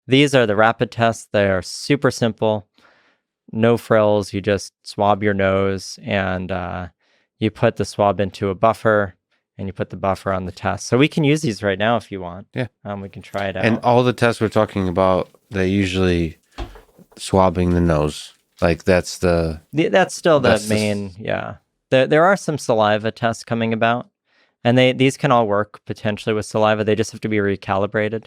These are the rapid tests. They're super simple, no frills. You just swab your nose and you put the swab into a buffer and you put the buffer on the test. So we can use these right now if you want. Yeah. We can try it out. And all the tests we're talking about, they usually swabbing the nose. Like that's still the main, yeah. There are some saliva tests coming about, and these can all work potentially with saliva. They just have to be recalibrated.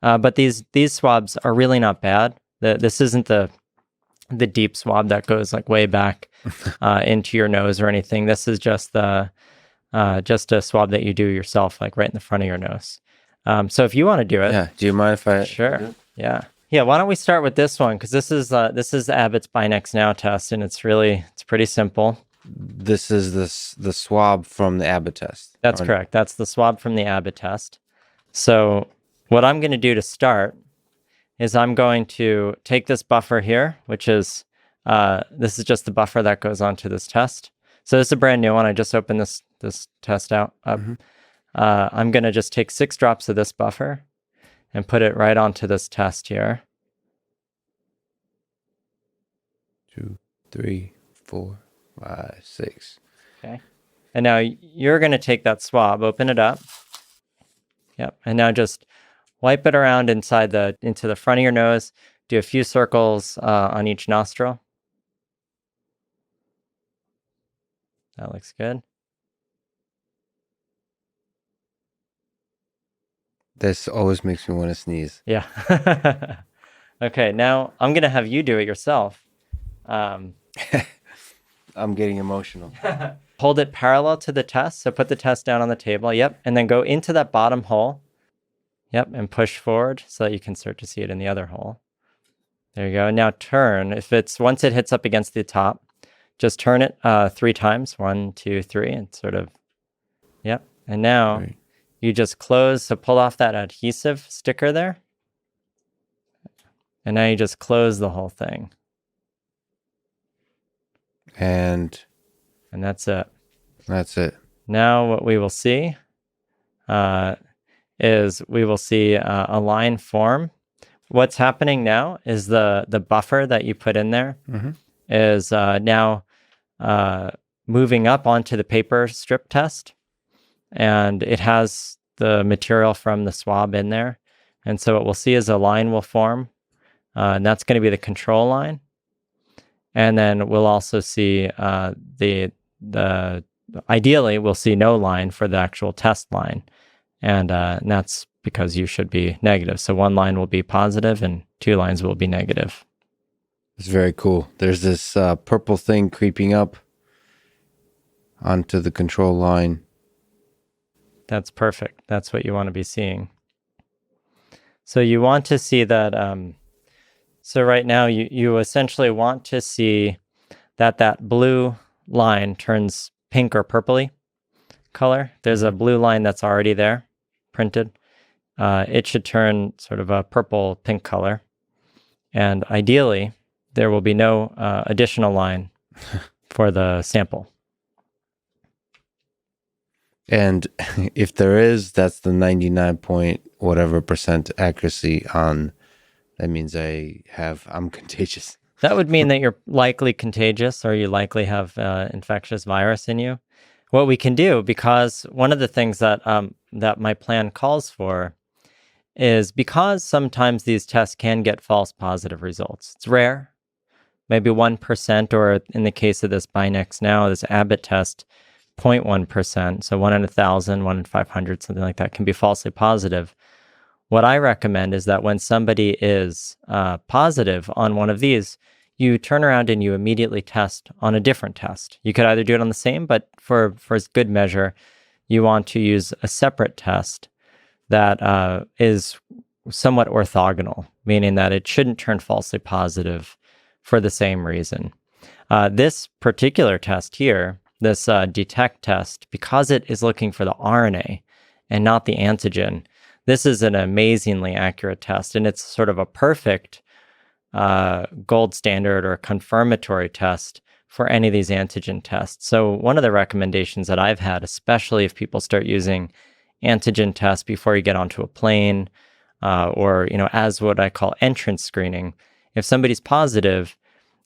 But these swabs are really not bad. This isn't the deep swab that goes like way back into your nose or anything. This is just a swab that you do yourself, like right in the front of your nose. So if you want to do it, yeah. Do you mind if I? Sure. Yeah. Yeah. Why don't we start with this one? Because this is Abbott's Binex Now test, and it's pretty simple. This is the swab from the Abbott test. That's correct. That's the swab from the Abbott test. So what I'm going to do to start is I'm going to take this buffer here, which is this is just the buffer that goes onto this test. So this is a brand new one. I just opened this test out up. Mm-hmm. I'm going to just take 6 drops of this buffer and put it right onto this test here. 2, 3, 4, 5, 6. Okay. And now you're going to take that swab, open it up. Yep. And now just wipe it around into the front of your nose. Do a few circles on each nostril. That looks good. This always makes me want to sneeze. Yeah. Okay, now I'm going to have you do it yourself. I'm getting emotional. Hold it parallel to the test. So put the test down on the table. Yep. And then go into that bottom hole. Yep. And push forward so that you can start to see it in the other hole. There you go. Now turn. Once it hits up against the top, just turn it 3 times. 1, 2, 3, and sort of, yep. And now you just close. So pull off that adhesive sticker there. And now you just close the whole thing. And that's it. That's it. Now what we will see is we will see a line form. What's happening now is the buffer that you put in there is now moving up onto the paper strip test. And it has the material from the swab in there. And so what we'll see is a line will form. And that's going to be the control line. And then we'll also see ideally we'll see no line for the actual test line. And that's because you should be negative. So 1 line will be positive and 2 lines will be negative. It's very cool. There's this purple thing creeping up onto the control line. That's perfect. That's what you want to be seeing. So you want to see that. So right now you essentially want to see that blue line turns pink or purpley color. There's a blue line that's already there, printed. It should turn sort of a purple pink color. And ideally, there will be no additional line for the sample. And if there is, that's the 99 point whatever % accuracy on. That means I'm contagious. That would mean that you're likely contagious or you likely have infectious virus in you. What we can do, because one of the things that my plan calls for is because sometimes these tests can get false positive results. It's rare, maybe 1%, or in the case of this Binex Now, this Abbott test, 0.1%. So 1 in 1,000, 1 in 500, something like that can be falsely positive. What I recommend is that when somebody is positive on one of these, you turn around and you immediately test on a different test. You could either do it on the same, but for good measure, you want to use a separate test that is somewhat orthogonal, meaning that it shouldn't turn falsely positive for the same reason. This particular test here, this detect test, because it is looking for the RNA and not the antigen, this is an amazingly accurate test, and it's sort of a perfect gold standard or confirmatory test for any of these antigen tests. So one of the recommendations that I've had, especially if people start using antigen tests before you get onto a plane, or as what I call entrance screening. If somebody's positive,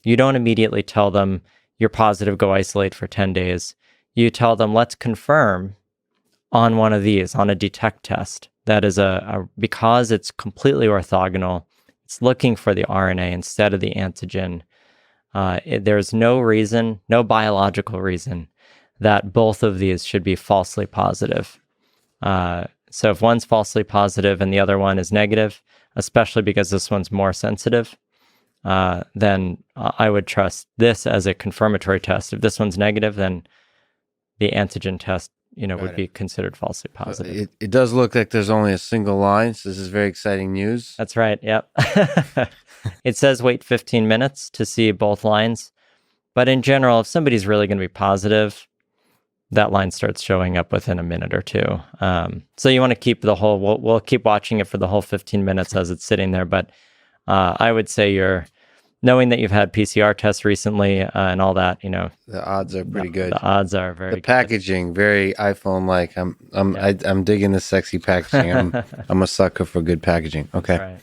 you don't immediately tell them you're positive, go isolate for 10 days. You tell them, let's confirm on one of these, on a detect test. That is because it's completely orthogonal, it's looking for the RNA instead of the antigen. There's no reason, no biological reason, that both of these should be falsely positive. So if one's falsely positive and the other one is negative, especially because this one's more sensitive, then I would trust this as a confirmatory test. If this one's negative, then the antigen test, would be considered falsely positive. It does look like there's only a single line, so this is very exciting news. That's right. Yep. It says wait 15 minutes to see both lines. But in general, if somebody's really going to be positive, that line starts showing up within a minute or two. So you want to keep the whole, we'll keep watching it for the whole 15 minutes as it's sitting there. But I would say knowing that you've had PCR tests recently and all that, the odds are pretty good. The odds are very good. The packaging, very iPhone-like. I'm digging the sexy packaging. I'm a sucker for good packaging. Okay. Right.